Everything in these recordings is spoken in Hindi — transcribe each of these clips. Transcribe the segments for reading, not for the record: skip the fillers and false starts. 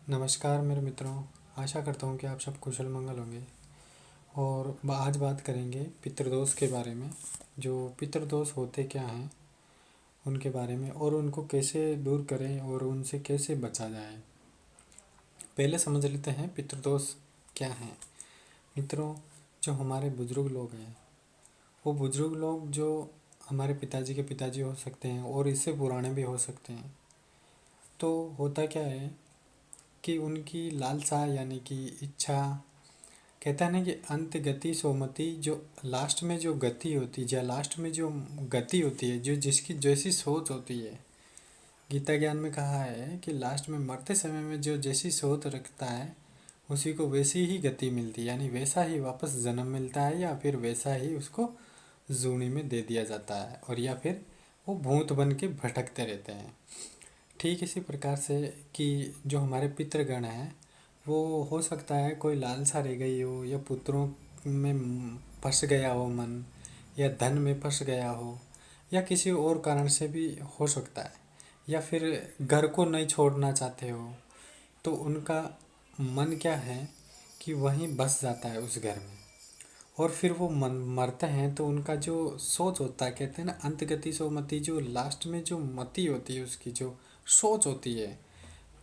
नमस्कार मेरे मित्रों। आशा करता हूँ कि आप सब कुशल मंगल होंगे। और आज बात करेंगे पितृदोष के बारे में। जो पितृदोष होते क्या हैं उनके बारे में, और उनको कैसे दूर करें और उनसे कैसे बचा जाए। पहले समझ लेते हैं पितृदोष क्या हैं। मित्रों, जो हमारे बुजुर्ग लोग हैं, वो बुजुर्ग लोग जो हमारे पिताजी के पिताजी हो सकते हैं और इससे पुराने भी हो सकते हैं। तो होता क्या है कि उनकी लालसा यानी कि इच्छा, कहता है ना कि अंत गति सोमति, जो लास्ट में जो गति होती है या लास्ट में जो गति होती है, जो जिसकी जैसी सोच होती है, गीता ज्ञान में कहा है कि लास्ट में मरते समय में जो जैसी सोच रखता है उसी को वैसी ही गति मिलती है, यानी वैसा ही वापस जन्म मिलता है, या फिर वैसा ही उसको जूनी में दे दिया जाता है, और या फिर वो भूत बन के भटकते रहते हैं। ठीक इसी प्रकार से कि जो हमारे पितृगण हैं, वो हो सकता है कोई लालसा रह गई हो, या पुत्रों में फंस गया हो मन, या धन में फंस गया हो, या किसी और कारण से भी हो सकता है, या फिर घर को नहीं छोड़ना चाहते हो, तो उनका मन क्या है कि वहीं बस जाता है उस घर में। और फिर वो मरते हैं तो उनका जो सोच होता है, कहते हैं ना अंतगति सोमति, जो लास्ट में जो मति होती है, उसकी जो सोच होती है,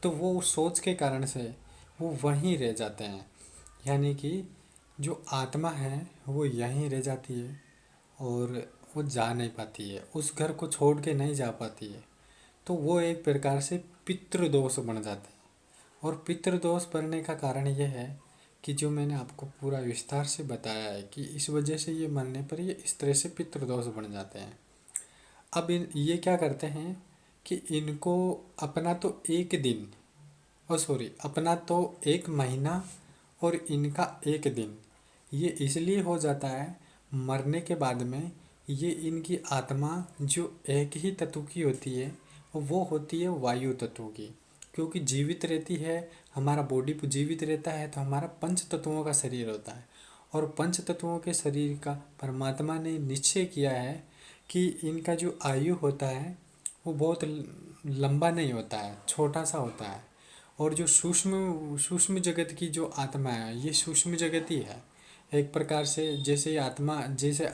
तो वो उस सोच के कारण से वो वहीं रह जाते हैं। यानी कि जो आत्मा है वो यहीं रह जाती है, और वो जा नहीं पाती है, उस घर को छोड़ के नहीं जा पाती है। तो वो एक प्रकार से पितृदोष बन जाते हैं। और पितृदोष बनने का कारण ये है कि जो मैंने आपको पूरा विस्तार से बताया है कि इस वजह से ये मरने पर ये इस तरह से पितृदोष बन जाते हैं। अब ये क्या करते हैं कि इनको अपना तो एक दिन, ओ सॉरी, अपना तो एक महीना और इनका एक दिन, ये इसलिए हो जाता है मरने के बाद में। ये इनकी आत्मा जो एक ही तत्व की होती है, वो होती है वायु तत्व की। क्योंकि जीवित रहती है, हमारा बॉडी जीवित रहता है, तो हमारा पंच तत्वों का शरीर होता है। और पंच तत्वों के शरीर का परमात्मा ने निश्चय किया है कि इनका जो आयु होता है वो बहुत लंबा नहीं होता है, छोटा सा होता है। और जो सूक्ष्म सूक्ष्म जगत की जो आत्मा है, ये सूक्ष्म जगत ही है एक प्रकार से। जैसे आत्मा, जैसे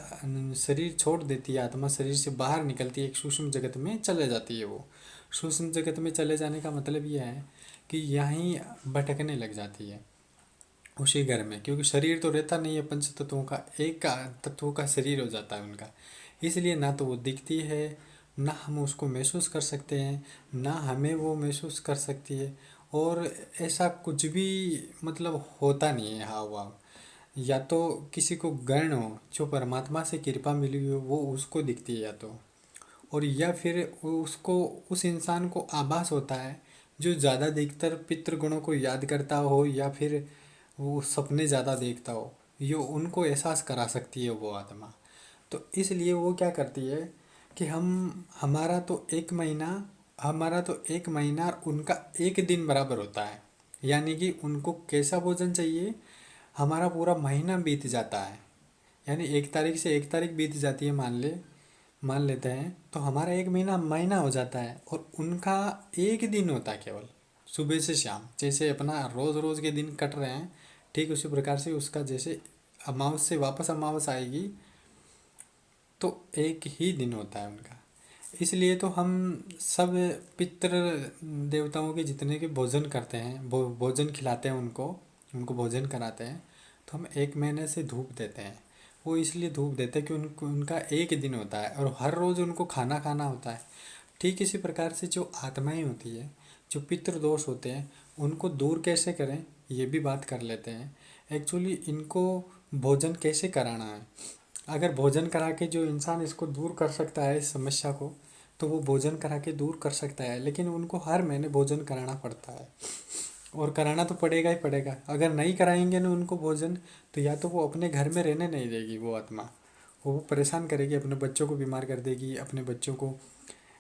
शरीर छोड़ देती है, आत्मा शरीर से बाहर निकलती है, एक सूक्ष्म जगत में चले जाती है। वो सूक्ष्म जगत में चले जाने का मतलब यह है कि यहीं भटकने लग जाती है उसी घर में, क्योंकि शरीर तो रहता नहीं है पंच तत्वों का, एक का तत्वों का शरीर हो जाता है उनका। इसलिए ना तो वो दिखती है, ना हम उसको महसूस कर सकते हैं, ना हमें वो महसूस कर सकती है। और ऐसा कुछ भी मतलब होता नहीं है हाव भाव। या तो किसी को गण हो, जो परमात्मा से कृपा मिली हुई हो, वो उसको दिखती है या तो, और या फिर उसको, उस इंसान को आभास होता है जो ज़्यादा अधिकतर पितृगुणों को याद करता हो, या फिर वो सपने ज़्यादा देखता हो, ये उनको एहसास करा सकती है वो आत्मा। तो इसलिए वो क्या करती है कि हमारा तो एक महीना और उनका एक दिन बराबर होता है। यानी कि उनको कैसा भोजन चाहिए, हमारा पूरा महीना बीत जाता है। यानी 1 तारीख से 1 तारीख बीत जाती है, मान लेते हैं, तो हमारा एक महीना महीना हो जाता है, और उनका एक दिन होता है केवल, सुबह से शाम। जैसे अपना रोज़ रोज़ के दिन कट रहे हैं, ठीक उसी प्रकार से उसका जैसे अमावस से वापस अमावस आएगी, तो एक ही दिन होता है उनका। इसलिए तो हम सब पितृ देवताओं के जितने के भोजन करते हैं, भोजन खिलाते हैं उनको, उनको भोजन कराते हैं, तो हम एक महीने से धूप देते हैं। वो इसलिए धूप देते हैं कि उनका एक दिन होता है, और हर रोज़ उनको खाना खाना होता है। ठीक इसी प्रकार से जो आत्माएं होती है, जो पितृदोष होते हैं, उनको दूर कैसे करें ये भी बात कर लेते हैं। एक्चुअली इनको भोजन कैसे कराना है। अगर भोजन करा के जो इंसान इसको दूर कर सकता है इस समस्या को, तो वो भोजन करा के दूर कर सकता है, लेकिन उनको हर महीने भोजन कराना पड़ता है, और कराना तो पड़ेगा ही पड़ेगा। अगर नहीं कराएंगे ना उनको भोजन, तो या तो वो अपने घर में रहने नहीं देगी वो आत्मा, वो परेशान करेगी, अपने बच्चों को बीमार कर देगी, अपने बच्चों को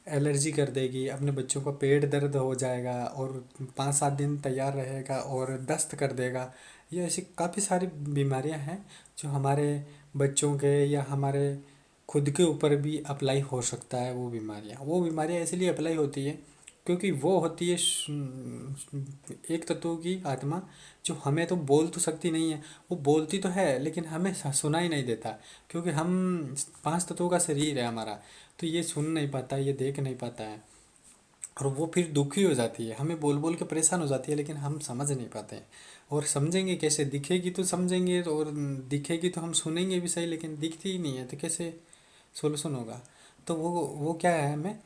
एलर्जी कर देगी, अपने बच्चों का पेट दर्द हो जाएगा, और 5-7 दिन तैयार रहेगा, और दस्त कर देगा। ये ऐसी काफ़ी सारी बीमारियां हैं जो हमारे बच्चों के या हमारे खुद के ऊपर भी अप्लाई हो सकता है। वो बीमारियां इसलिए अप्लाई होती है क्योंकि वो होती है एक तत्व की आत्मा, जो हमें तो बोल तो सकती नहीं है, वो बोलती तो है लेकिन हमें सुनाई नहीं देता, क्योंकि हम 5 तत्वों का शरीर है हमारा, तो ये सुन नहीं पाता, ये देख नहीं पाता है, और वो फिर दुखी हो जाती है, हमें बोल बोल के परेशान हो जाती है, लेकिन हम समझ नहीं पाते हैं। और समझेंगे कैसे? दिखेगी तो समझेंगे, और दिखेगी तो हम सुनेंगे भी सही, लेकिन दिखती ही नहीं है तो कैसे सोल्यूशन होगा? तो वो क्या है, हमें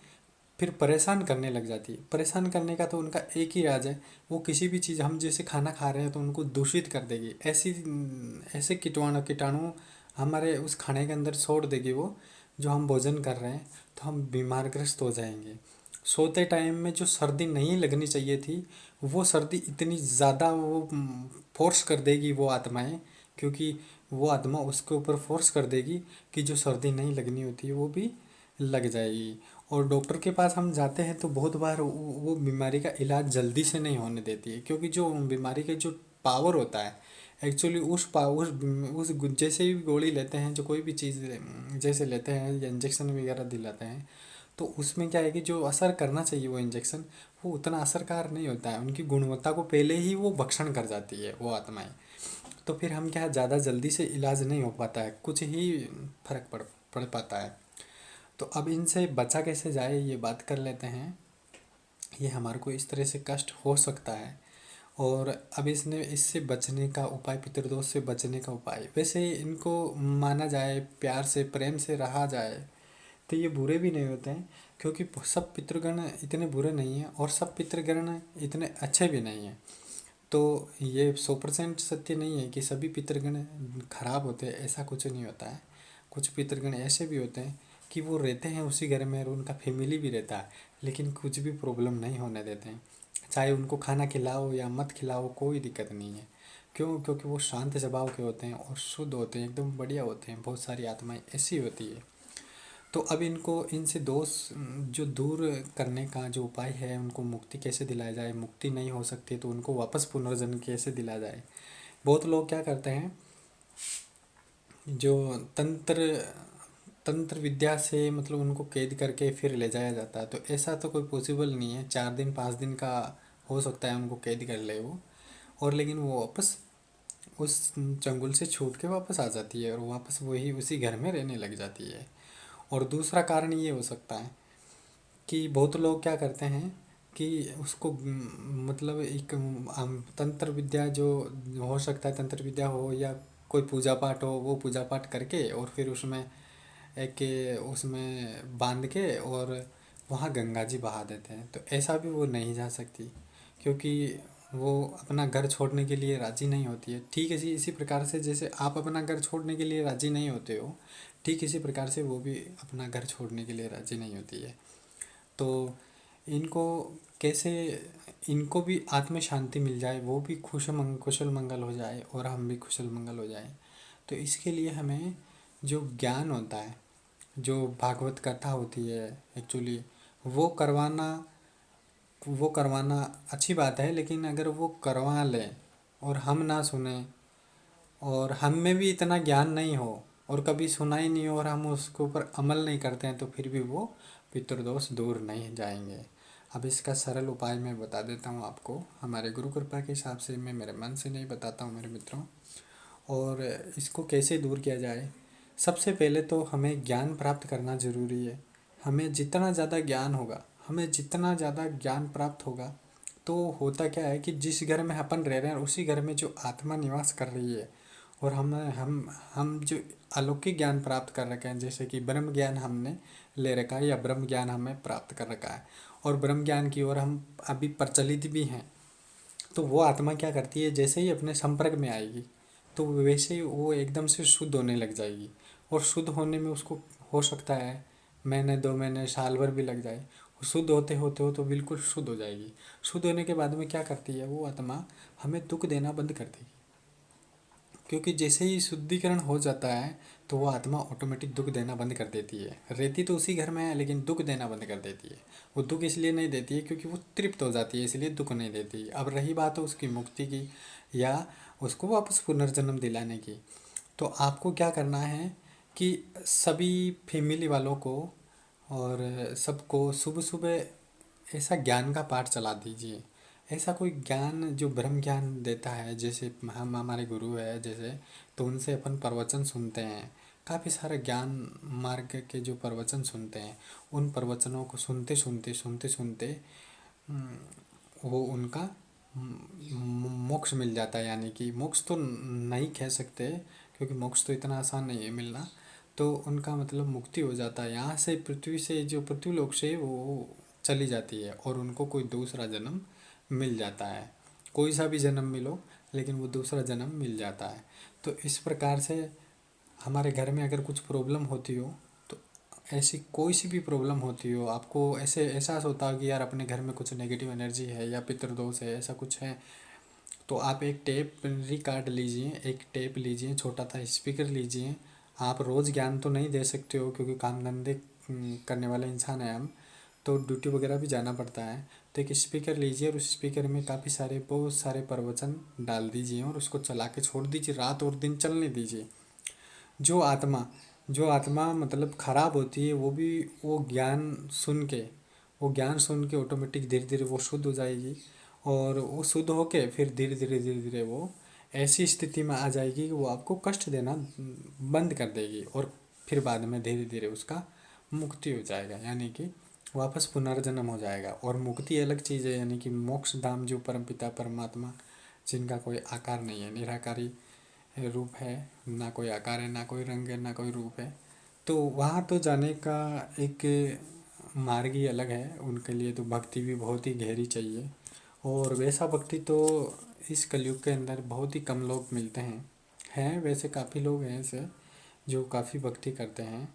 फिर परेशान करने लग जाती है। परेशान करने का तो उनका एक ही राज है, वो किसी भी चीज़, हम जैसे खाना खा रहे हैं तो उनको दूषित कर देगी, ऐसे कीटाणु कीटाणु हमारे उस खाने के अंदर छोड़ देगी वो, जो हम भोजन कर रहे हैं, तो हम बीमारग्रस्त हो जाएंगे। सोते टाइम में जो सर्दी नहीं लगनी चाहिए थी, वो सर्दी इतनी ज़्यादा वो फोर्स कर देगी वो आत्माएं, क्योंकि वो आत्मा उसके ऊपर फोर्स कर देगी कि जो सर्दी नहीं लगनी होती है वो भी लग जाएगी। और डॉक्टर के पास हम जाते हैं तो बहुत बार वो बीमारी का इलाज जल्दी से नहीं होने देती है, क्योंकि जो बीमारी का जो पावर होता है एक्चुअली उस जैसे ही गोली लेते हैं, जो कोई भी चीज़ जैसे लेते हैं या इंजेक्शन वगैरह दिलाते हैं, तो उसमें क्या है कि जो असर करना चाहिए वो इंजेक्शन, वो उतना असरकार नहीं होता है, उनकी गुणवत्ता को पहले ही वो भक्षण कर जाती है वो आत्माएं। तो फिर हम क्या, ज़्यादा जल्दी से इलाज नहीं हो पाता है, कुछ ही फर्क पड़ पाता है। तो अब इनसे बचा कैसे जाए ये बात कर लेते हैं। ये हमारे को इस तरह से कष्ट हो सकता है, और अब इससे बचने का उपाय, पितृदोष से बचने का उपाय, वैसे इनको माना जाए, प्यार से प्रेम से रहा जाए, तो ये बुरे भी नहीं होते हैं, क्योंकि सब पितृगण इतने बुरे नहीं हैं और सब पितृगण इतने अच्छे भी नहीं हैं। तो ये 100% सत्य नहीं है कि सभी पितृगण खराब होते हैं, ऐसा कुछ नहीं होता है। कुछ पितृगण ऐसे भी होते हैं कि वो रहते हैं उसी घर में और उनका फैमिली भी रहता है, लेकिन कुछ भी प्रॉब्लम नहीं होने देते हैं, चाहे उनको खाना खिलाओ या मत खिलाओ, कोई दिक्कत नहीं है। क्यों? क्योंकि वो शांत स्वभाव के होते हैं और शुद्ध होते हैं, एकदम बढ़िया होते हैं। बहुत सारी आत्माएं ऐसी होती है। तो अब इनसे दोष जो दूर करने का जो उपाय है, उनको मुक्ति कैसे दिलाया जाए? मुक्ति नहीं हो सकती तो उनको वापस पुनर्जन्म कैसे दिलाया जाए? बहुत लोग क्या करते हैं, जो तंत्र तंत्र विद्या से मतलब उनको कैद करके फिर ले जाया जाता है, तो ऐसा तो कोई पॉसिबल नहीं है। 4 दिन 5 दिन का हो सकता है उनको कैद कर ले वो, और लेकिन वो वापस उस चंगुल से छूट के वापस आ जाती है और वापस वही उसी घर में रहने लग जाती है। और दूसरा कारण ये हो सकता है कि बहुत लोग क्या करते हैं कि उसको मतलब एक तंत्र विद्या जो हो सकता है, तंत्र विद्या हो या कोई पूजा पाठ हो, वो पूजा पाठ करके और फिर उसमें एक उसमें बांध के और वहाँ गंगा जी बहा देते हैं। तो ऐसा भी वो नहीं जा सकती, क्योंकि वो अपना घर छोड़ने के लिए राज़ी नहीं होती है। ठीक है जी, इसी प्रकार से जैसे आप अपना घर छोड़ने के लिए राज़ी नहीं होते हो, ठीक इसी प्रकार से वो भी अपना घर छोड़ने के लिए राज़ी नहीं होती है। तो इनको कैसे, इनको भी आत्म शांति मिल जाए, वो भी कुशल मंगल हो जाए और हम भी कुशल मंगल हो जाए, तो इसके लिए हमें जो ज्ञान होता है, जो भागवत कथा होती है एक्चुअली, वो करवाना वो करवाना अच्छी बात है, लेकिन अगर वो करवा लें और हम ना सुने और हम में भी इतना ज्ञान नहीं हो और कभी सुना ही नहीं हो और हम उसके ऊपर अमल नहीं करते हैं, तो फिर भी वो पितृदोष दूर नहीं जाएंगे। अब इसका सरल उपाय मैं बता देता हूँ आपको। हमारे गुरु कृपा के हिसाब से, मैं मेरे मन से नहीं बताता हूँ मेरे मित्रों। और इसको कैसे दूर किया जाए, सबसे पहले तो हमें ज्ञान प्राप्त करना ज़रूरी है। हमें जितना ज़्यादा ज्ञान प्राप्त होगा, तो होता क्या है कि जिस घर में अपन रह रहे हैं उसी घर में जो आत्मा निवास कर रही है, और हम जो अलौकिक ज्ञान प्राप्त कर रखे हैं, जैसे कि ब्रह्म ज्ञान हमने ले रखा है या ब्रह्म ज्ञान हमें प्राप्त कर रखा है, और ब्रह्म ज्ञान की ओर हम अभी प्रचलित भी हैं, तो वो आत्मा क्या करती है, जैसे ही अपने संपर्क में आएगी तो वैसे ही वो एकदम से शुद्ध होने लग जाएगी। और शुद्ध होने में उसको हो सकता है महीने 2 महीने साल भर भी लग जाए। शुद्ध होते होते हो तो बिल्कुल शुद्ध हो जाएगी। शुद्ध होने के बाद में क्या करती है वो आत्मा, हमें दुख देना बंद कर देगी, क्योंकि जैसे ही शुद्धिकरण हो जाता है तो वो आत्मा ऑटोमेटिक दुख देना बंद कर देती है। रहती तो उसी घर में है लेकिन दुख देना बंद कर देती है। वो दुख इसलिए नहीं देती है क्योंकि वो तृप्त हो जाती है, इसलिए दुख नहीं देती। अब रही बात है उसकी मुक्ति की या उसको वापस पुनर्जन्म दिलाने की, तो आपको क्या करना है कि सभी फैमिली वालों को और सबको सुबह सुबह ऐसा ज्ञान का पाठ चला दीजिए। ऐसा कोई ज्ञान जो ब्रह्म ज्ञान देता है, जैसे हम हमारे गुरु है जैसे, तो उनसे अपन प्रवचन सुनते हैं। काफ़ी सारे ज्ञान मार्ग के जो प्रवचन सुनते हैं, उन प्रवचनों को सुनते सुनते सुनते सुनते वो उनका मोक्ष मिल जाता है। यानी कि मोक्ष तो नहीं कह सकते, क्योंकि मोक्ष तो इतना आसान नहीं है मिलना। तो उनका मतलब मुक्ति हो जाता है यहाँ से, पृथ्वी से, जो पृथ्वी लोक से वो चली जाती है और उनको कोई दूसरा जन्म मिल जाता है। कोई सा भी जन्म मिलो, लेकिन वो दूसरा जन्म मिल जाता है। तो इस प्रकार से हमारे घर में अगर कुछ प्रॉब्लम होती हो, तो ऐसी कोई सी भी प्रॉब्लम होती हो, आपको ऐसे एहसास होता हो कि यार अपने घर में कुछ नेगेटिव एनर्जी है या पितृदोष है, ऐसा कुछ है, तो आप एक टेप रिकॉर्ड लीजिए, एक टेप लीजिए, छोटा सा स्पीकर लीजिए। आप रोज़ ज्ञान तो नहीं दे सकते हो, क्योंकि काम धंधे करने वाले इंसान हैं हम, तो ड्यूटी वगैरह भी जाना पड़ता है। तो एक स्पीकर लीजिए और उस स्पीकर में काफ़ी सारे बहुत सारे प्रवचन डाल दीजिए और उसको चला के छोड़ दीजिए, रात और दिन चलने दीजिए। जो आत्मा जो आत्मा मतलब खराब होती है, वो भी वो ज्ञान सुन के ऑटोमेटिक धीरे धीरे वो शुद्ध हो जाएगी। और वो शुद्ध होके फिर धीरे धीरे वो ऐसी स्थिति में आ जाएगी कि वो आपको कष्ट देना बंद कर देगी, और फिर बाद में धीरे धीरे उसका मुक्ति हो जाएगा। यानी कि वापस पुनर्जन्म हो जाएगा। और मुक्ति अलग चीज़ है, यानी कि मोक्ष धाम जो परमपिता परमात्मा, जिनका कोई आकार नहीं है, निराकारी रूप है, ना कोई आकार है, ना कोई रंग है, ना कोई रूप है, तो वहाँ तो जाने का एक मार्ग ही अलग है। उनके लिए तो भक्ति भी बहुत ही गहरी चाहिए, और वैसा भक्ति तो इस कलयुग के अंदर बहुत ही कम लोग मिलते हैं वैसे काफ़ी लोग हैं ऐसे जो काफ़ी भक्ति करते हैं।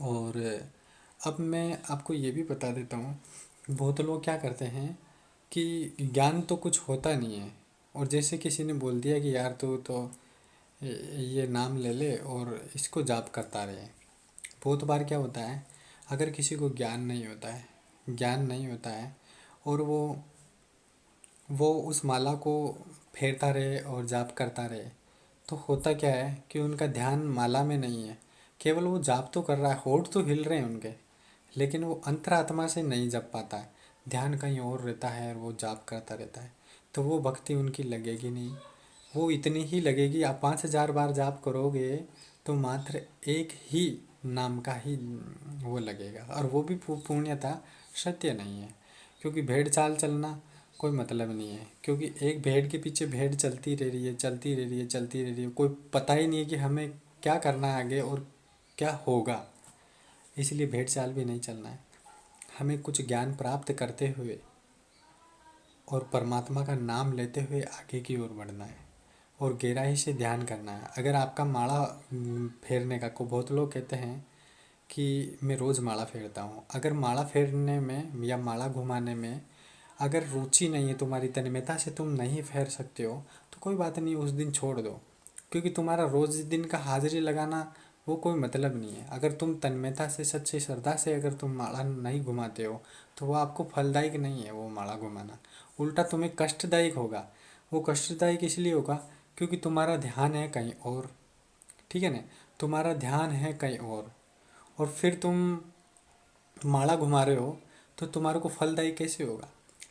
और अब मैं आपको ये भी बता देता हूँ, बहुत लोग क्या करते हैं कि ज्ञान तो कुछ होता नहीं है, और जैसे किसी ने बोल दिया कि यार तू तो ये नाम ले ले और इसको जाप करता रहे। बहुत बार क्या होता है, अगर किसी को ज्ञान नहीं होता है और वो उस माला को फेरता रहे और जाप करता रहे, तो होता क्या है कि उनका ध्यान माला में नहीं है। केवल वो जाप तो कर रहा है, होठ तो हिल रहे हैं उनके, लेकिन वो अंतरात्मा से नहीं जप पाता है, ध्यान कहीं और रहता है और वो जाप करता रहता है। तो वो भक्ति उनकी लगेगी नहीं। वो इतनी ही लगेगी, आप 5,000 बार जाप करोगे तो मात्र एक ही नाम का ही वो लगेगा, और वो भी पूर्णतः सत्य नहीं है। क्योंकि भेड़ चाल चलना कोई मतलब नहीं है, क्योंकि एक भेड़ के पीछे भेड़ चलती रह रही है, चलती रह रही है, चलती रह रही है, कोई पता ही नहीं है कि हमें क्या करना है आगे और क्या होगा। इसलिए भेड़ चाल भी नहीं चलना है। हमें कुछ ज्ञान प्राप्त करते हुए और परमात्मा का नाम लेते हुए आगे की ओर बढ़ना है, और गहराई से ध्यान करना है। अगर आपका माला फेरने का, को बहुत लोग कहते हैं कि मैं रोज़ माला फेरता हूँ, अगर माला फेरने में या माला घुमाने में अगर रुचि नहीं है तुम्हारी, तन्मयता से तुम नहीं फेर सकते हो, तो कोई बात नहीं, उस दिन छोड़ दो। क्योंकि तुम्हारा रोज़ दिन का हाजिरी लगाना वो कोई मतलब नहीं है। अगर तुम तन्मयता से, सच्ची श्रद्धा से अगर तुम माला नहीं घुमाते हो, तो वो आपको फलदायक नहीं है। वो माला घुमाना उल्टा तुम्हें कष्टदायक होगा। वो कष्टदायक इसलिए होगा क्योंकि तुम्हारा ध्यान है कहीं और, ठीक है ना, तुम्हारा ध्यान है कहीं और फिर तुम माला घुमा रहे हो, तो तुम्हारे को फलदायी कैसे होगा।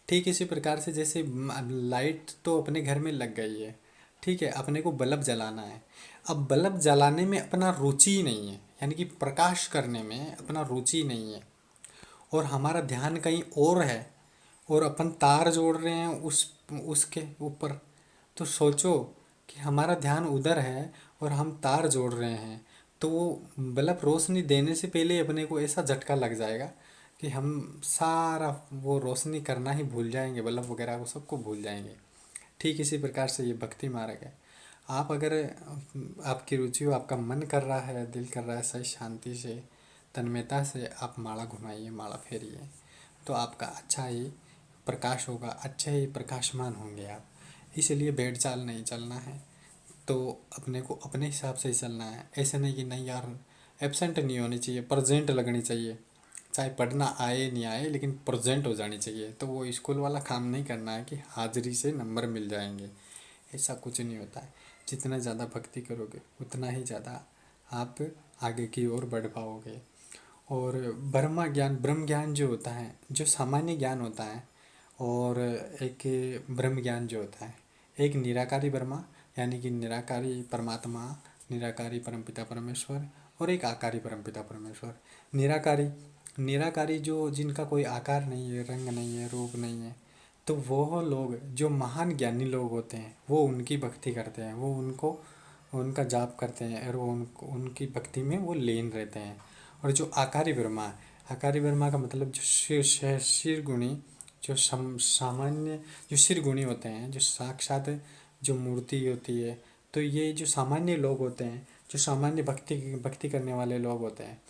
ठीक इसी प्रकार से जैसे लाइट तो अपने घर में लग गई है, ठीक है, अपने को बल्ब जलाना है। अब बल्ब जलाने में अपना रुचि ही नहीं है, यानी कि प्रकाश करने में अपना रुचि नहीं है, और हमारा ध्यान कहीं और है, और अपन तार जोड़ रहे हैं उसके ऊपर। तो सोचो कि हमारा ध्यान उधर है और हम तार जोड़ रहे हैं, तो वो बल्ब रोशनी देने से पहले ही अपने को ऐसा झटका लग जाएगा कि हम सारा वो रोशनी करना ही भूल जाएंगे, बल्ब वगैरह को सबको भूल जाएंगे। ठीक इसी प्रकार से ये भक्ति मार्ग है। आप अगर आपकी रुचि हो, आपका मन कर रहा है, दिल कर रहा है, सही शांति से, तन्मयता से आप माला घुमाइए, माला फेरिए, तो आपका अच्छा ही प्रकाश होगा, अच्छे ही प्रकाशमान होंगे आप। इसलिए भेड़ चाल नहीं चलना है, तो अपने को अपने हिसाब से ही चलना है। ऐसे नहीं कि नहीं यार एब्सेंट नहीं होनी चाहिए, प्रेजेंट लगनी चाहिए, चाहे पढ़ना आए नहीं आए लेकिन प्रेजेंट हो जानी चाहिए। तो वो स्कूल वाला काम नहीं करना है कि हाजिरी से नंबर मिल जाएंगे, ऐसा कुछ नहीं होता है। जितना ज़्यादा भक्ति करोगे उतना ही ज़्यादा आप आगे की ओर बढ़ पाओगे। और ब्रह्म ज्ञान जो होता है, जो सामान्य ज्ञान होता है, और एक ब्रह्म ज्ञान जो होता है, एक निराकारी ब्रह्मा यानी कि निराकारी परमात्मा, निराकारी परमपिता परमेश्वर, और एक आकारी परमपिता परमेश्वर। निराकारी निराकारी जो जिनका कोई आकार नहीं है, रंग नहीं है, रूप नहीं है, तो वो लोग जो महान ज्ञानी लोग होते हैं वो उनकी भक्ति करते हैं, वो उनको उनका जाप करते हैं, और वो उनको उनकी भक्ति में वो लीन रहते हैं। और जो आकारी ब्रह्मा है, आकारी ब्रह्मा का मतलब जो शिर गुणी, जो सामान्य जो शिर गुणी होते हैं, जो साक्षात जो मूर्ति होती है, तो ये जो सामान्य लोग होते हैं, जो सामान्य भक्ति करने वाले लोग होते हैं,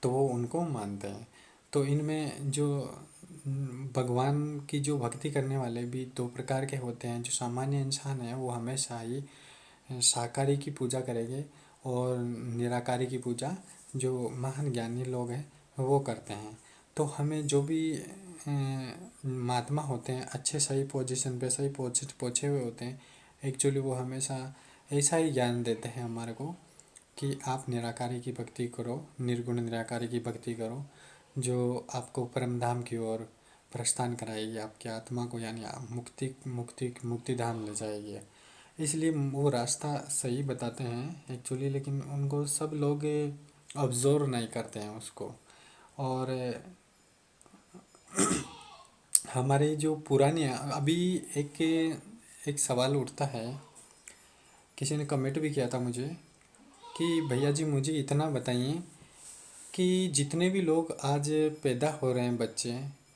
तो वो उनको मानते हैं। तो इनमें जो भगवान की जो भक्ति करने वाले भी दो प्रकार के होते हैं। जो सामान्य इंसान है वो हमेशा ही साकारी की पूजा करेंगे, और निराकारी की पूजा जो महान ज्ञानी लोग हैं वो करते हैं। तो हमें जो भी महात्मा होते हैं, अच्छे सही पोजीशन पे सही पहुँचे हुए होते हैं, एक्चुअली वो हमेशा ऐसा ही ज्ञान देते हैं हमारे को कि आप निराकारी की भक्ति करो, निर्गुण निराकारी की भक्ति करो, जो आपको परम धाम की ओर प्रस्थान कराएगी, आपकी आत्मा को, यानी मुक्ति मुक्ति मुक्ति धाम ले जाएगी। इसलिए वो रास्ता सही बताते हैं एक्चुअली, लेकिन उनको सब लोग ऑब्जर्व नहीं करते हैं उसको। और हमारे जो पुराने अभी एक एक सवाल उठता है, किसी ने कमेंट भी किया था मुझे कि भैया जी मुझे इतना बताइए कि जितने भी लोग आज पैदा हो रहे हैं बच्चे,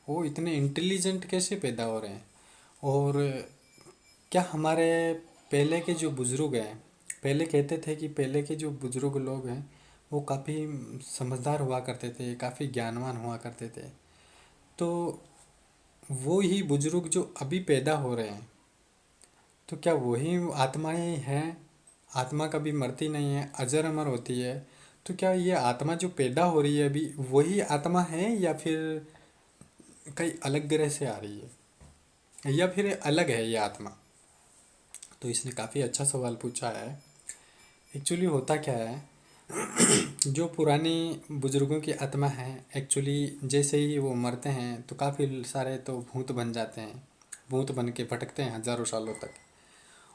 वो इतने इंटेलिजेंट कैसे पैदा हो रहे हैं। और क्या हमारे पहले के जो बुज़ुर्ग हैं, पहले कहते थे कि पहले के जो बुज़ुर्ग लोग हैं वो काफ़ी समझदार हुआ करते थे, काफ़ी ज्ञानवान हुआ करते थे। तो वो ही बुज़ुर्ग जो अभी पैदा हो रहे हैं, तो क्या वही आत्माएं हैं? आत्मा कभी मरती नहीं है, अजर अमर होती है। तो क्या ये आत्मा जो पैदा हो रही है अभी वही आत्मा है, या फिर कई अलग ग्रह से आ रही है, या फिर अलग है ये आत्मा? तो इसने काफ़ी अच्छा सवाल पूछा है। एक्चुअली होता क्या है, जो पुराने बुजुर्गों की आत्मा है, एक्चुअली जैसे ही वो मरते हैं तो काफ़ी सारे तो भूत बन जाते हैं, भूत बन के भटकते हैं हज़ारों सालों तक।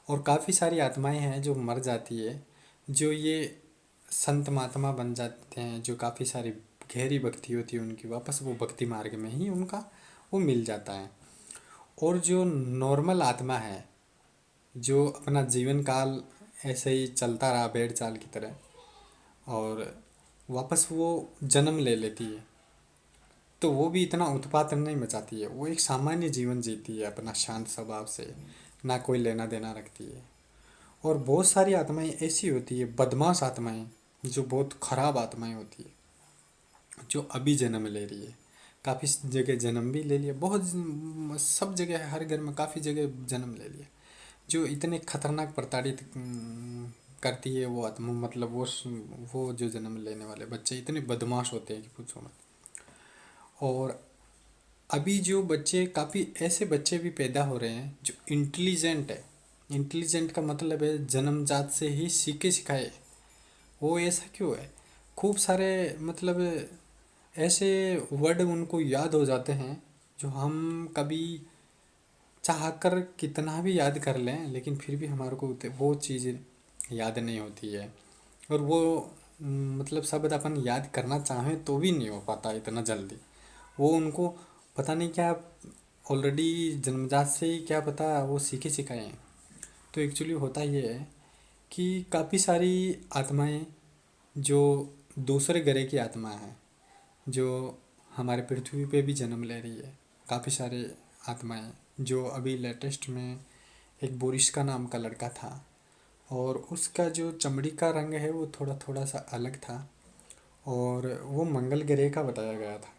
और काफ़ी सारी आत्माएं हैं जो मर जाती है, जो ये संत महात्मा बन जाते हैं, जो काफ़ी सारी गहरी भक्ति होती है उनकी, वापस वो भक्ति मार्ग में ही उनका वो मिल जाता है। और जो नॉर्मल आत्मा है, जो अपना जीवन काल ऐसे ही चलता रहा भेड़ चाल की तरह, और वापस वो जन्म ले लेती है, तो वो भी इतना उत्पात नहीं मचाती है, वो एक सामान्य जीवन जीती है अपना शांत स्वभाव से, ना कोई लेना देना रखती है। और बहुत सारी आत्माएं ऐसी होती है, बदमाश आत्माएं, जो बहुत खराब आत्माएं होती है, जो अभी जन्म ले रही है। काफ़ी जगह जन्म भी ले लिया, बहुत सब जगह, हर घर में काफ़ी जगह जन्म ले लिया। जो इतने खतरनाक प्रताड़ित करती है वो आत्मा, मतलब वो जो जन्म लेने वाले बच्चे इतने बदमाश होते हैं कि पूछो मत। और अभी जो बच्चे, काफ़ी ऐसे बच्चे भी पैदा हो रहे हैं जो इंटेलिजेंट है। इंटेलिजेंट का मतलब है जन्मजात से ही सीखे सिखाए। वो ऐसा क्यों है? खूब सारे मतलब ऐसे वर्ड उनको याद हो जाते हैं जो हम कभी चाहकर कितना भी याद कर लें, लेकिन फिर भी हमारे को वो चीज़ याद नहीं होती है। और वो मतलब शब्द अपन याद करना चाहें तो भी नहीं हो पाता इतना जल्दी। वो उनको पता नहीं क्या, ऑलरेडी जन्मजात से ही क्या पता वो सीखे सिखाए हैं। तो एक्चुअली होता ये है कि काफ़ी सारी आत्माएं जो दूसरे ग्रह की आत्मा है, जो हमारे पृथ्वी पे भी जन्म ले रही है, काफ़ी सारे आत्माएं, जो अभी लेटेस्ट में एक बोरिस का नाम का लड़का था, और उसका जो चमड़ी का रंग है वो थोड़ा थोड़ा सा अलग था, और वो मंगल ग्रह का बताया गया था।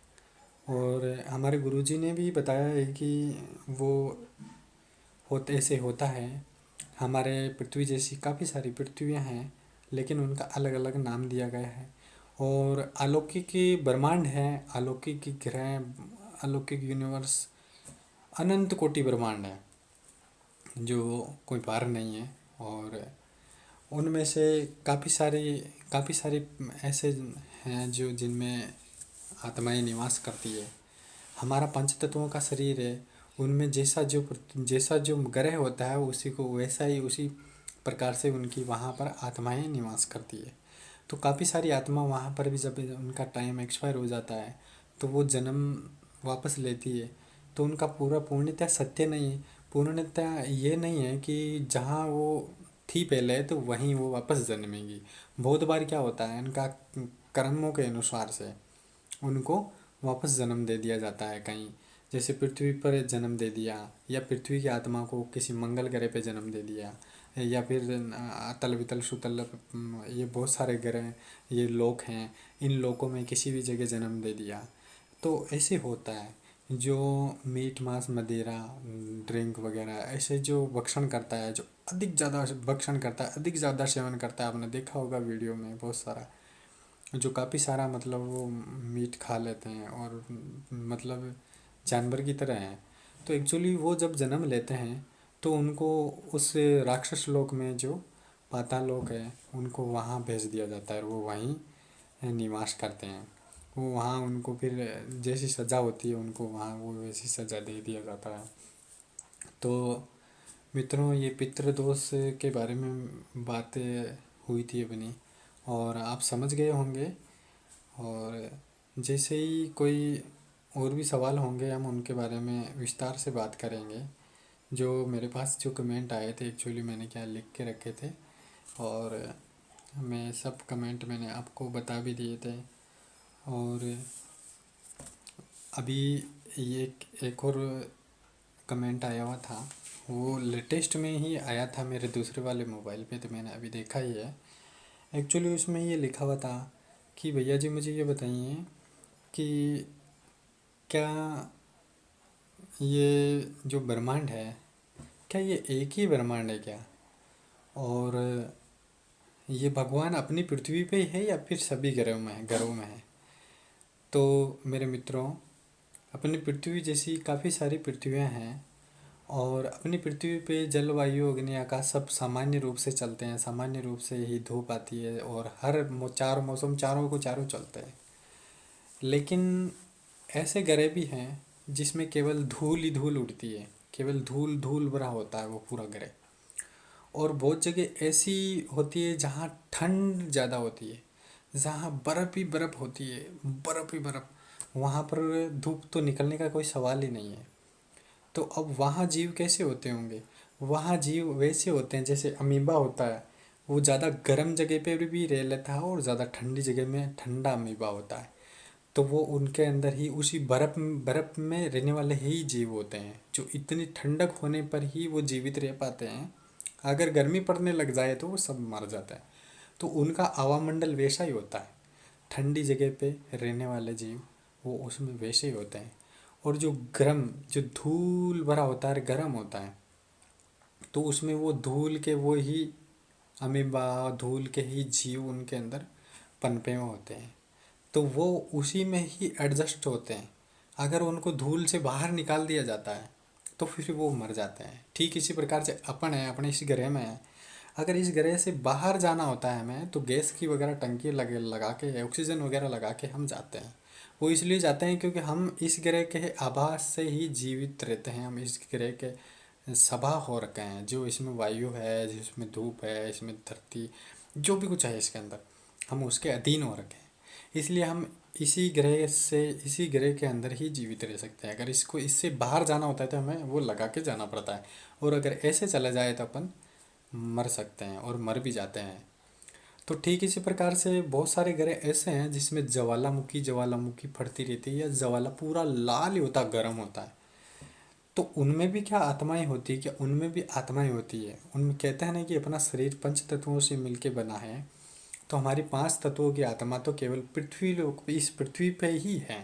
और हमारे गुरुजी ने भी बताया है कि वो होते ऐसे होता है। हमारे पृथ्वी जैसी काफ़ी सारी पृथ्वियाँ हैं, लेकिन उनका अलग अलग नाम दिया गया है। और अलौकिक ब्रह्मांड है, अलौकिक ग्रह, अलौकिक यूनिवर्स, अनंत कोटि ब्रह्मांड है, जो कोई पार नहीं है। उनमें से काफ़ी सारी ऐसे हैं जो जिनमें आत्माएं निवास करती है। हमारा पंच तत्वों का शरीर है, उनमें जैसा जो ग्रह होता है उसी को वैसा ही उसी प्रकार से उनकी वहाँ पर आत्माएं निवास करती है। तो काफ़ी सारी आत्मा वहाँ पर भी जब उनका टाइम एक्सपायर हो जाता है तो वो जन्म वापस लेती है। तो उनका पूरा पूर्णतः सत्य नहीं है, पूर्णतः ये नहीं है कि जहाँ वो थी पहले तो वहीं वो वापस जन्मेंगी। बहुत बार क्या होता है, इनका कर्मों के अनुसार से उनको वापस जन्म दे दिया जाता है कहीं, जैसे पृथ्वी पर जन्म दे दिया, या पृथ्वी की आत्मा को किसी मंगल ग्रह पे जन्म दे दिया, या फिर अतल वितल सुतल, ये बहुत सारे ग्रह, ये लोक हैं, इन लोकों में किसी भी जगह जन्म दे दिया। तो ऐसे होता है। जो मीट मांस मदिरा ड्रिंक वगैरह ऐसे जो भक्षण करता है, जो अधिक ज़्यादा भक्षण करता है, अधिक ज़्यादा सेवन करता है, आपने देखा होगा वीडियो में बहुत सारा, जो काफ़ी सारा मतलब वो मीट खा लेते हैं और मतलब जानवर की तरह हैं। तो एक्चुअली वो जब जन्म लेते हैं तो उनको उस राक्षस लोक में जो पाताल लोक है उनको वहाँ भेज दिया जाता है, और वो वहीं निवास करते हैं। वो वहाँ उनको फिर जैसी सज़ा होती है उनको वहाँ वो वैसी सज़ा दे दिया जाता है। तो मित्रों, ये पितृदोष के बारे में बातें हुई थी अपनी, और आप समझ गए होंगे। और जैसे ही कोई और भी सवाल होंगे हम उनके बारे में विस्तार से बात करेंगे। जो मेरे पास जो कमेंट आए थे एक्चुअली मैंने क्या लिख के रखे थे, और मैं सब कमेंट मैंने आपको बता भी दिए थे। और अभी ये एक और कमेंट आया हुआ था, वो लेटेस्ट में ही आया था मेरे दूसरे वाले मोबाइल पे, तो मैंने अभी देखा ही है। एक्चुअली उसमें ये लिखा हुआ था कि भैया जी मुझे ये बताइए कि क्या ये जो ब्रह्मांड है, क्या ये एक ही ब्रह्मांड है क्या, और ये भगवान अपनी पृथ्वी पे ही है या फिर सभी ग्रहों में है। तो मेरे मित्रों, अपनी पृथ्वी जैसी काफ़ी सारी पृथ्वियाँ हैं, और अपनी पृथ्वी पे जलवायु अग्नि आकाश सब सामान्य रूप से चलते हैं, सामान्य रूप से ही धूप आती है, और चार मौसम चारों को चारों चलते हैं। लेकिन ऐसे ग्रह भी हैं जिसमें केवल धूल ही धूल उड़ती है, केवल धूल धूल भरा होता है वो पूरा ग्रह। और बहुत जगह ऐसी होती है जहाँ ठंड ज़्यादा होती है, जहाँ बर्फ़ ही बर्फ़ होती है, बर्फ़ ही बर्फ़, वहाँ पर धूप तो निकलने का कोई सवाल ही नहीं है। तो अब वहाँ जीव कैसे होते होंगे? वहाँ जीव वैसे होते हैं जैसे अमीबा होता है, वो ज़्यादा गर्म जगह पे भी रह लेता है और ज़्यादा ठंडी जगह में ठंडा अमीबा होता है। तो वो उनके अंदर ही उसी बर्फ़ में रहने वाले ही जीव होते हैं, जो इतनी ठंडक होने पर ही वो जीवित रह पाते हैं। अगर गर्मी पड़ने लग जाए तो वो सब मर जाता है। तो उनका आवामंडल वैसा ही होता है, ठंडी जगह पे रहने वाले जीव वो उसमें वैसे ही होते हैं। और जो गर्म, जो धूल भरा होता है, गर्म होता है, तो उसमें वो धूल के वो ही अमीबा, धूल के ही जीव उनके अंदर पनपे हुए होते हैं। तो वो उसी में ही एडजस्ट होते हैं। अगर उनको धूल से बाहर निकाल दिया जाता है तो फिर वो मर जाते हैं। ठीक इसी प्रकार से अपन है, अपने इस ग्रह में है, अगर इस ग्रह से बाहर जाना होता है हमें तो गैस की वगैरह टंकी लगा के ऑक्सीजन वगैरह लगा के हम जाते हैं। वो इसलिए जाते हैं क्योंकि हम इस ग्रह के आभास से ही जीवित रहते हैं, हम इस ग्रह के सभा हो रखे हैं, जो इसमें वायु है, जिसमें धूप है, इसमें धरती, जो भी कुछ है इसके अंदर, हम उसके अधीन हो रखे हैं। इसलिए हम इसी ग्रह के अंदर ही जीवित रह सकते हैं। अगर इसको इससे बाहर जाना होता है तो हमें वो लगा के जाना पड़ता है, और अगर ऐसे चला जाए तो अपन मर सकते हैं और मर भी जाते हैं। तो ठीक इसी प्रकार से बहुत सारे ग्रह ऐसे हैं जिसमें ज्वालामुखी फटती रहती है, या ज्वाला पूरा लाल ही होता, गर्म होता है। तो उनमें भी क्या आत्माएं होती है? क्या उनमें भी आत्माएं होती है? उनमें कहते हैं ना कि अपना शरीर पंच तत्वों से मिलके बना है, तो हमारी पांच तत्वों की आत्मा तो केवल इस पृथ्वी पे ही है।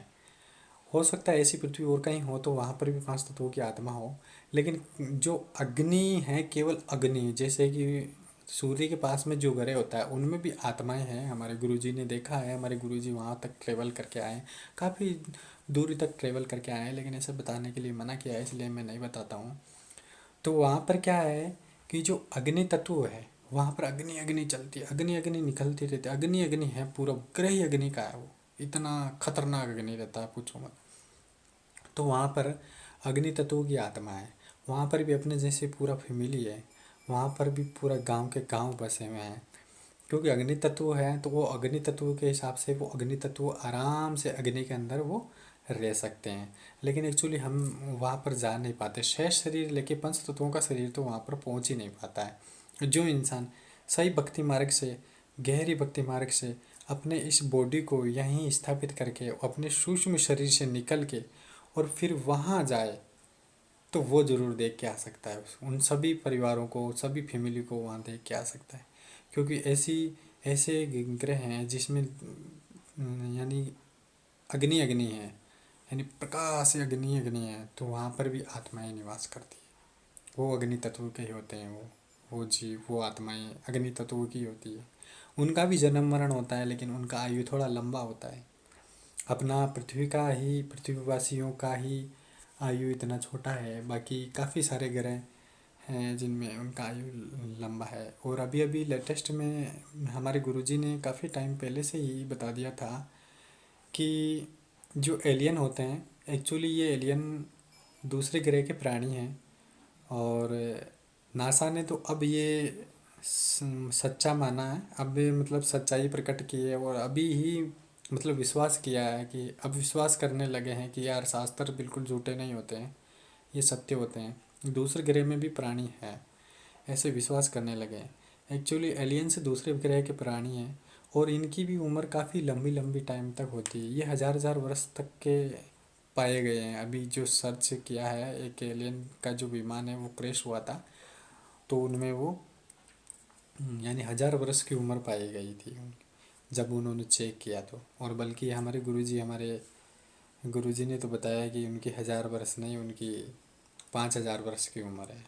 हो सकता है ऐसी पृथ्वी और कहीं हो तो वहाँ पर भी पांच तत्वों की आत्मा हो, लेकिन जो अग्नि है, केवल अग्नि, जैसे कि सूर्य के पास में जो ग्रह होता है उनमें भी आत्माएं हैं। हमारे गुरुजी ने देखा है, हमारे गुरुजी वहाँ तक ट्रेवल करके आए, काफ़ी दूरी तक ट्रेवल करके आए हैं, लेकिन ऐसे बताने के लिए मना किया है, इसलिए मैं नहीं बताता हूँ। तो वहाँ पर क्या है कि जो अग्नि तत्व है वहाँ पर अग्नि अग्नि चलती है, अग्नि अग्नि निकलती रहती है, अग्नि अग्नि है, पूरा ग्रह ही अग्नि का है वो, इतना खतरनाक अग्नि रहता है पूछो मत। तो वहाँ पर अग्नि तत्व की आत्मा है, वहाँ पर भी अपने जैसे पूरा फैमिली है, वहाँ पर भी पूरा गांव के गांव बसे हुए हैं, क्योंकि अग्नि तत्व है तो वो अग्नि तत्व के हिसाब से वो अग्नि तत्व आराम से अग्नि के अंदर वो रह सकते हैं। लेकिन एक्चुअली हम वहाँ पर जा नहीं पाते, शेष शरीर लेके पंच तत्वों का शरीर तो वहाँ पर पहुँच ही नहीं पाता है। जो इंसान सही भक्ति मार्ग से, गहरी भक्ति मार्ग से अपने इस बॉडी को यहीं स्थापित करके अपने सूक्ष्म शरीर से निकल के और फिर वहाँ जाए, तो वो ज़रूर देख के आ सकता है, उन सभी परिवारों को, सभी फैमिली को वहाँ देख के आ सकता है। क्योंकि ऐसे ग्रह हैं जिसमें यानी अग्नि अग्नि है, यानी प्रकाश अग्नि अग्नि है, तो वहाँ पर भी आत्माएं निवास करती है। वो अग्नि तत्व के ही होते हैं, वो जीव, वो आत्माएं अग्नि तत्व की होती है। उनका भी जन्म मरण होता है, लेकिन उनका आयु थोड़ा लंबा होता है। अपना पृथ्वी का ही, पृथ्वीवासियों का ही आयु इतना छोटा है, बाकी काफ़ी सारे ग्रह हैं जिनमें उनका आयु लंबा है। और अभी अभी लेटेस्ट में हमारे गुरुजी ने काफ़ी टाइम पहले से ही बता दिया था कि जो एलियन होते हैं, एक्चुअली ये एलियन दूसरे ग्रह के प्राणी हैं। और नासा ने तो अब ये सच्चा माना है, अब ये मतलब सच्चाई प्रकट की है, और अभी ही मतलब विश्वास किया है कि अब विश्वास करने लगे हैं कि यार शास्त्र बिल्कुल झूठे नहीं होते हैं, ये सत्य होते हैं, दूसरे ग्रह में भी प्राणी हैं, ऐसे विश्वास करने लगे हैं। एक्चुअली एलियंस दूसरे ग्रह के प्राणी हैं, और इनकी भी उम्र काफ़ी लंबी लंबी टाइम तक होती है, ये हज़ार हज़ार वर्ष तक के पाए गए हैं। अभी जो सर्च किया है, एक एलियन का जो विमान है वो क्रैश हुआ था, तो उनमें वो यानी हज़ार वर्ष की उम्र पाई गई थी जब उन्होंने चेक किया तो। और बल्कि हमारे गुरुजी ने तो बताया कि उनकी हज़ार वर्ष नहीं, उनकी 5,000 वर्ष की उम्र है।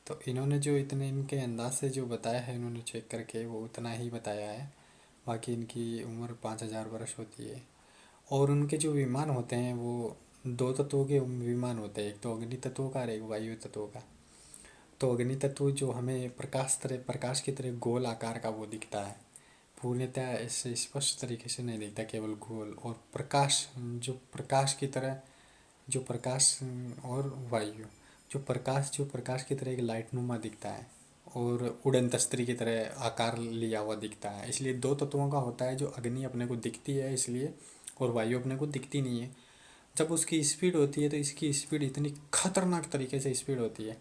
तो इन्होंने जो इतने इनके अंदाज से जो बताया है, इन्होंने चेक करके वो उतना ही बताया है, बाकी इनकी उम्र 5,000 वर्ष होती है। और उनके जो विमान होते हैं वो दो तत्वों के विमान होते हैं, एक तो अग्नि तत्व का और एक वायु तत्व का। तो अग्नि तत्व जो हमें प्रकाश की तरह गोल आकार का वो दिखता है, पूर्णतः ऐसे स्पष्ट तरीके से नहीं दिखता, केवल गोल। और प्रकाश जो प्रकाश की तरह, जो प्रकाश और वायु जो प्रकाश की तरह एक लाइट नुमा दिखता है, और उड़न तस्तरी की तरह आकार लिया हुआ दिखता है। इसलिए दो तत्वों का होता है, जो अग्नि अपने को दिखती है इसलिए, और वायु अपने को दिखती नहीं है। जब उसकी स्पीड होती है तो इसकी स्पीड इतनी खतरनाक तरीके से स्पीड होती है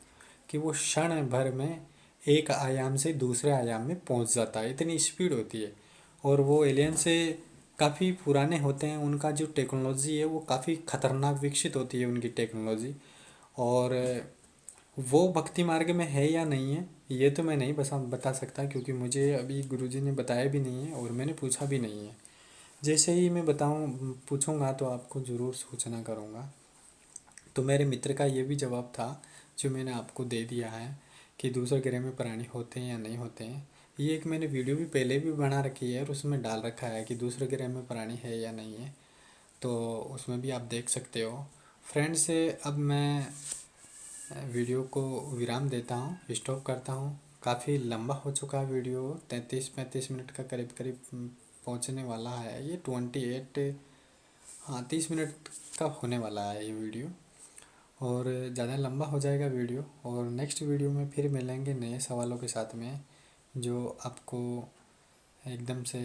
कि वो क्षण भर में एक आयाम से दूसरे आयाम में पहुंच जाता है, इतनी स्पीड होती है। और वो एलियन से काफ़ी पुराने होते हैं, उनका जो टेक्नोलॉजी है वो काफ़ी खतरनाक विकसित होती है उनकी टेक्नोलॉजी। और वो भक्ति मार्ग में है या नहीं है ये तो मैं नहीं बता सकता, क्योंकि मुझे अभी गुरुजी ने बताया भी नहीं है और मैंने पूछा भी नहीं है। जैसे ही मैं पूछूंगा तो आपको ज़रूर सूचना करूंगा। तो मेरे मित्र का ये भी जवाब था जो मैंने आपको दे दिया है कि दूसरे ग्रह में प्राणी होते हैं या नहीं होते हैं। ये एक मैंने वीडियो भी पहले भी बना रखी है और उसमें डाल रखा है कि दूसरे ग्रह में प्राणी है या नहीं है, तो उसमें भी आप देख सकते हो। फ्रेंड्स, अब मैं वीडियो को विराम देता हूँ, स्टॉप करता हूँ। काफ़ी लंबा हो चुका है वीडियो, 33-35 मिनट का करीब करीब पहुँचने वाला है ये, 28, हाँ 30 मिनट का होने वाला है ये वीडियो, और ज़्यादा लंबा हो जाएगा वीडियो। और नेक्स्ट वीडियो में फिर मिलेंगे नए सवालों के साथ में, जो आपको एकदम से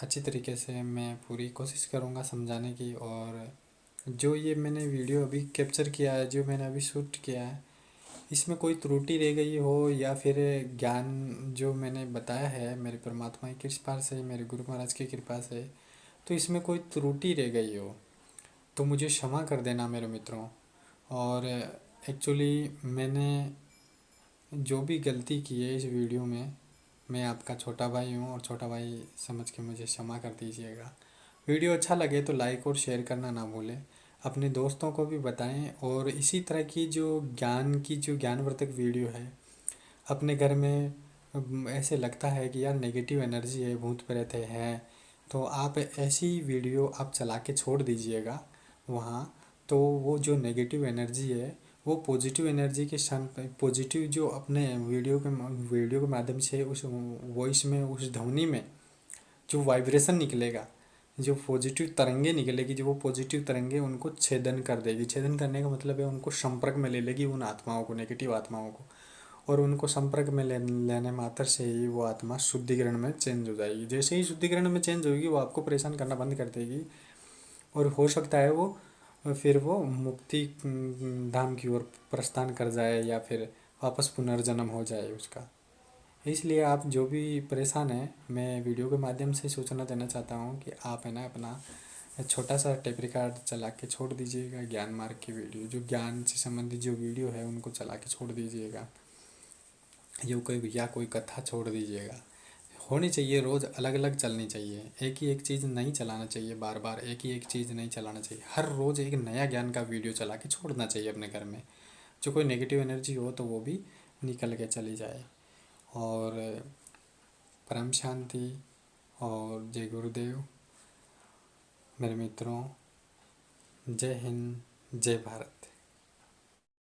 अच्छी तरीके से मैं पूरी कोशिश करूँगा समझाने की। और जो ये मैंने वीडियो अभी कैप्चर किया है, जो मैंने अभी शूट किया है, इसमें कोई त्रुटि रह गई हो या फिर ज्ञान जो मैंने बताया है मेरे परमात्मा की कृपा से, मेरे गुरु महाराज की कृपा से, तो इसमें कोई त्रुटि रह गई हो तो मुझे क्षमा कर देना मेरे मित्रों। और एक्चुअली मैंने जो भी गलती की है इस वीडियो में, मैं आपका छोटा भाई हूँ और छोटा भाई समझ के मुझे क्षमा कर दीजिएगा। वीडियो अच्छा लगे तो लाइक और शेयर करना ना भूलें, अपने दोस्तों को भी बताएं। और इसी तरह की जो ज्ञानवर्धक वीडियो है अपने घर में, ऐसे लगता है कि यार नेगेटिव एनर्जी है, भूत प्रेत है, तो आप ऐसी वीडियो आप चला के छोड़ दीजिएगा वहाँ। तो वो जो नेगेटिव एनर्जी है वो पॉजिटिव एनर्जी के क्षण पॉजिटिव जो अपने वीडियो के माध्यम से उस वॉइस में, उस ध्वनि में जो वाइब्रेशन निकलेगा, जो पॉजिटिव तरंगे निकलेगी, जो वो पॉजिटिव तरंगे उनको छेदन कर देगी। छेदन करने का मतलब है उनको संपर्क में ले लेगी, उन आत्माओं को, नेगेटिव आत्माओं को, और उनको संपर्क में लेने मात्र से ही वो आत्मा शुद्धिकरण में चेंज हो जाएगी। जैसे ही शुद्धिकरण में चेंज होगी वो आपको परेशान करना बंद कर देगी, और हो सकता है वो फिर वो मुक्ति धाम की ओर प्रस्थान कर जाए, या फिर वापस पुनर्जन्म हो जाए उसका। इसलिए आप जो भी परेशान हैं, मैं वीडियो के माध्यम से सूचना देना चाहता हूँ कि आप है ना अपना छोटा सा टेप रिकॉर्ड चला के छोड़ दीजिएगा। ज्ञान मार्ग की वीडियो, जो ज्ञान से संबंधित जो वीडियो है उनको चला के छोड़ दीजिएगा, जो कोई या कोई कथा छोड़ दीजिएगा। होनी चाहिए रोज़ अलग अलग चलनी चाहिए, एक ही एक चीज़ नहीं चलाना चाहिए, बार बार एक ही एक चीज़ नहीं चलाना चाहिए। हर रोज़ एक नया ज्ञान का वीडियो चला के छोड़ना चाहिए अपने घर में। जो कोई नेगेटिव एनर्जी हो तो वो भी निकल के चली जाए। और परम शांति और जय गुरुदेव मेरे मित्रों। जय हिंद, जय भारत।